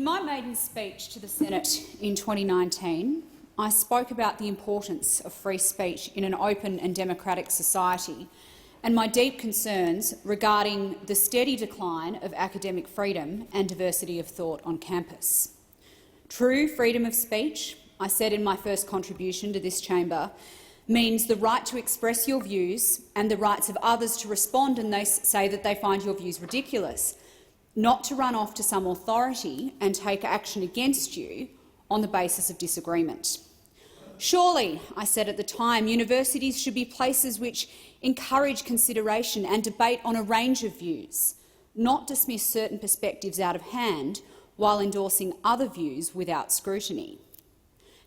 my maiden speech to the Senate in 2019, I spoke about the importance of free speech in an open and democratic society and my deep concerns regarding the steady decline of academic freedom and diversity of thought on campus. True freedom of speech, I said in my first contribution to this chamber, means the right to express your views and the rights of others to respond and they say that they find your views ridiculous, not to run off to some authority and take action against you on the basis of disagreement. Surely, I said at the time, universities should be places which encourage consideration and debate on a range of views, not dismiss certain perspectives out of hand while endorsing other views without scrutiny.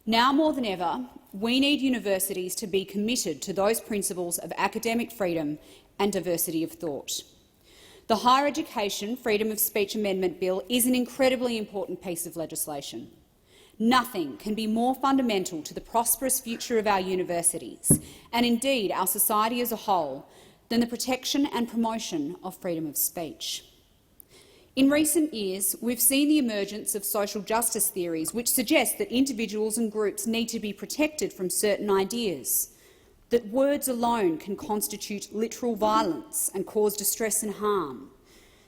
Now more than ever, we need universities to be committed to those principles of academic freedom and diversity of thought. The Higher Education Freedom of Speech Amendment Bill is an incredibly important piece of legislation. Nothing can be more fundamental to the prosperous future of our universities, and indeed our society as a whole, than the protection and promotion of freedom of speech. In recent years, we've seen the emergence of social justice theories which suggest that individuals and groups need to be protected from certain ideas, that words alone can constitute literal violence and cause distress and harm,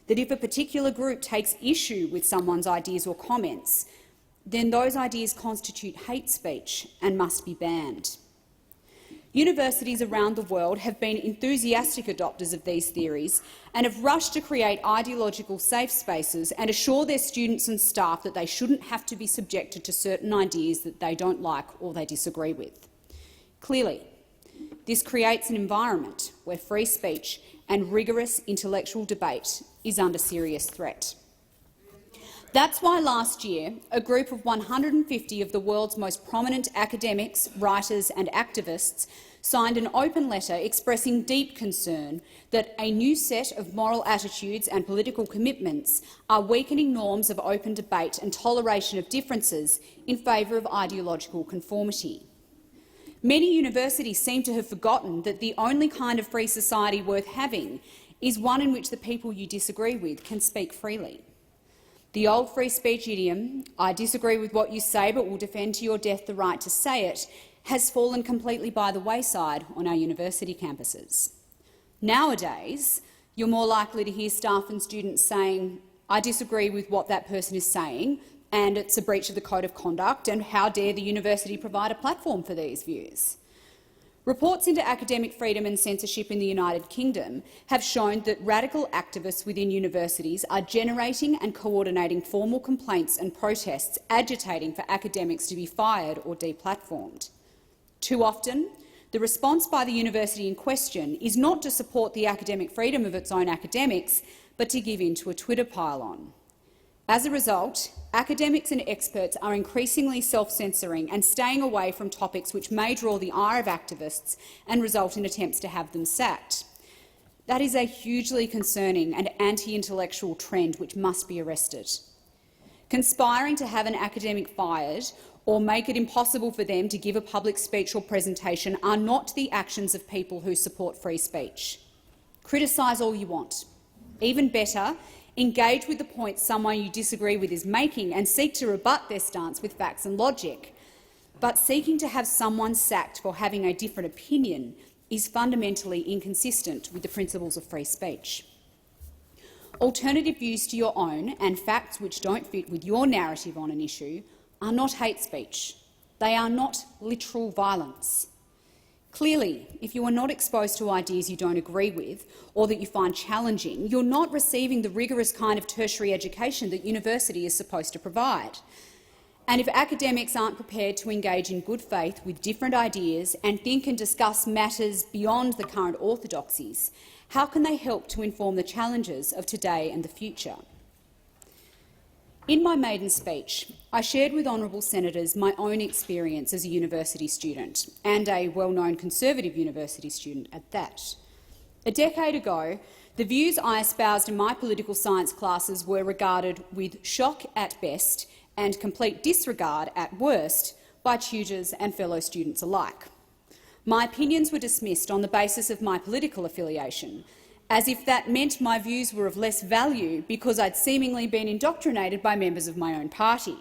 that if a particular group takes issue with someone's ideas or comments, then those ideas constitute hate speech and must be banned. Universities around the world have been enthusiastic adopters of these theories and have rushed to create ideological safe spaces and assure their students and staff that they shouldn't have to be subjected to certain ideas that they don't like or they disagree with. Clearly, this creates an environment where free speech and rigorous intellectual debate is under serious threat. That's why last year a group of 150 of the world's most prominent academics, writers and activists signed an open letter expressing deep concern that a new set of moral attitudes and political commitments are weakening norms of open debate and toleration of differences in favour of ideological conformity. Many universities seem to have forgotten that the only kind of free society worth having is one in which the people you disagree with can speak freely. The old free speech idiom, "I disagree with what you say but will defend to your death the right to say it," has fallen completely by the wayside on our university campuses. Nowadays, you're more likely to hear staff and students saying, "I disagree with what that person is saying and it's a breach of the code of conduct, and how dare the university provide a platform for these views." Reports into academic freedom and censorship in the United Kingdom have shown that radical activists within universities are generating and coordinating formal complaints and protests agitating for academics to be fired or deplatformed. Too often, the response by the university in question is not to support the academic freedom of its own academics, but to give in to a Twitter pile-on. As a result, academics and experts are increasingly self-censoring and staying away from topics which may draw the ire of activists and result in attempts to have them sacked. That is a hugely concerning and anti-intellectual trend which must be arrested. Conspiring to have an academic fired or make it impossible for them to give a public speech or presentation are not the actions of people who support free speech. Criticise all you want. Even better, engage with the points someone you disagree with is making and seek to rebut their stance with facts and logic. But seeking to have someone sacked for having a different opinion is fundamentally inconsistent with the principles of free speech. Alternative views to your own and facts which don't fit with your narrative on an issue are not hate speech. They are not literal violence. Clearly, if you are not exposed to ideas you don't agree with or that you find challenging, you're not receiving the rigorous kind of tertiary education that university is supposed to provide. And if academics aren't prepared to engage in good faith with different ideas and think and discuss matters beyond the current orthodoxies, how can they help to inform the challenges of today and the future? In my maiden speech, I shared with honourable senators my own experience as a university student, and a well-known Conservative university student at that. A decade ago, the views I espoused in my political science classes were regarded with shock at best and complete disregard at worst by tutors and fellow students alike. My opinions were dismissed on the basis of my political affiliation, as if that meant my views were of less value because I'd seemingly been indoctrinated by members of my own party.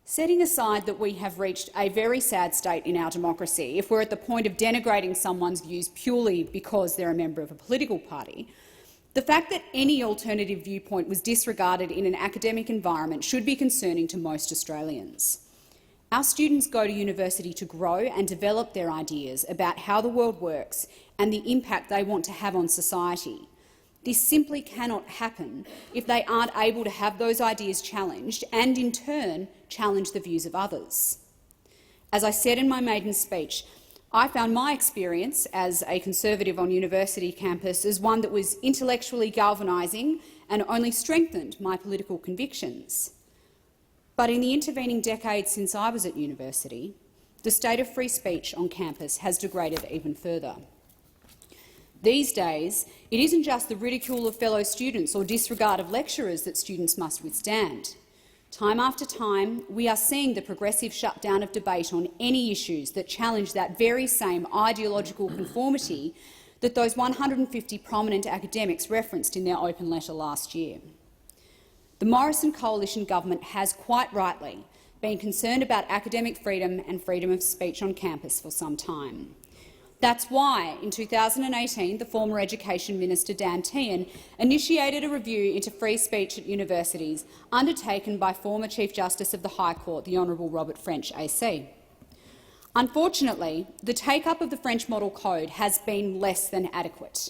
Setting aside that we have reached a very sad state in our democracy if we're at the point of denigrating someone's views purely because they're a member of a political party, the fact that any alternative viewpoint was disregarded in an academic environment should be concerning to most Australians. Our students go to university to grow and develop their ideas about how the world works and the impact they want to have on society. This simply cannot happen if they aren't able to have those ideas challenged and, in turn, challenge the views of others. As I said in my maiden speech, I found my experience as a Conservative on university campus as one that was intellectually galvanising and only strengthened my political convictions. But in the intervening decades since I was at university, the state of free speech on campus has degraded even further. These days, it isn't just the ridicule of fellow students or disregard of lecturers that students must withstand. Time after time, we are seeing the progressive shutdown of debate on any issues that challenge that very same ideological conformity that those 150 prominent academics referenced in their open letter last year. The Morrison coalition government has quite rightly been concerned about academic freedom and freedom of speech on campus for some time. That's why, in 2018, the former Education Minister Dan Tehan initiated a review into free speech at universities undertaken by former Chief Justice of the High Court, the Honourable Robert French AC. Unfortunately, the take-up of the French Model Code has been less than adequate.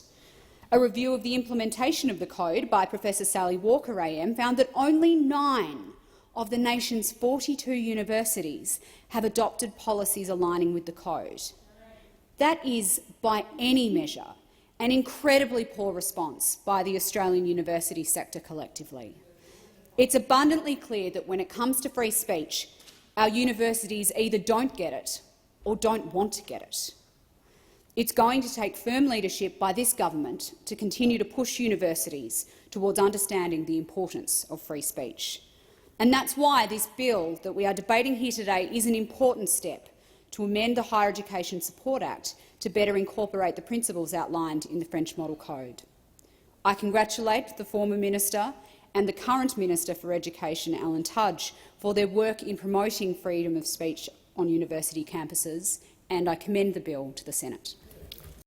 A review of the implementation of the code by Professor Sally Walker AM found that only 9 of the nation's 42 universities have adopted policies aligning with the code. That is, by any measure, an incredibly poor response by the Australian university sector collectively. It's abundantly clear that when it comes to free speech, our universities either don't get it or don't want to get it. It's going to take firm leadership by this government to continue to push universities towards understanding the importance of free speech. And that's why this bill that we are debating here today is an important step to amend the Higher Education Support Act to better incorporate the principles outlined in the French Model Code. I congratulate the former minister and the current Minister for Education, Alan Tudge, for their work in promoting freedom of speech on university campuses, and I commend the bill to the Senate.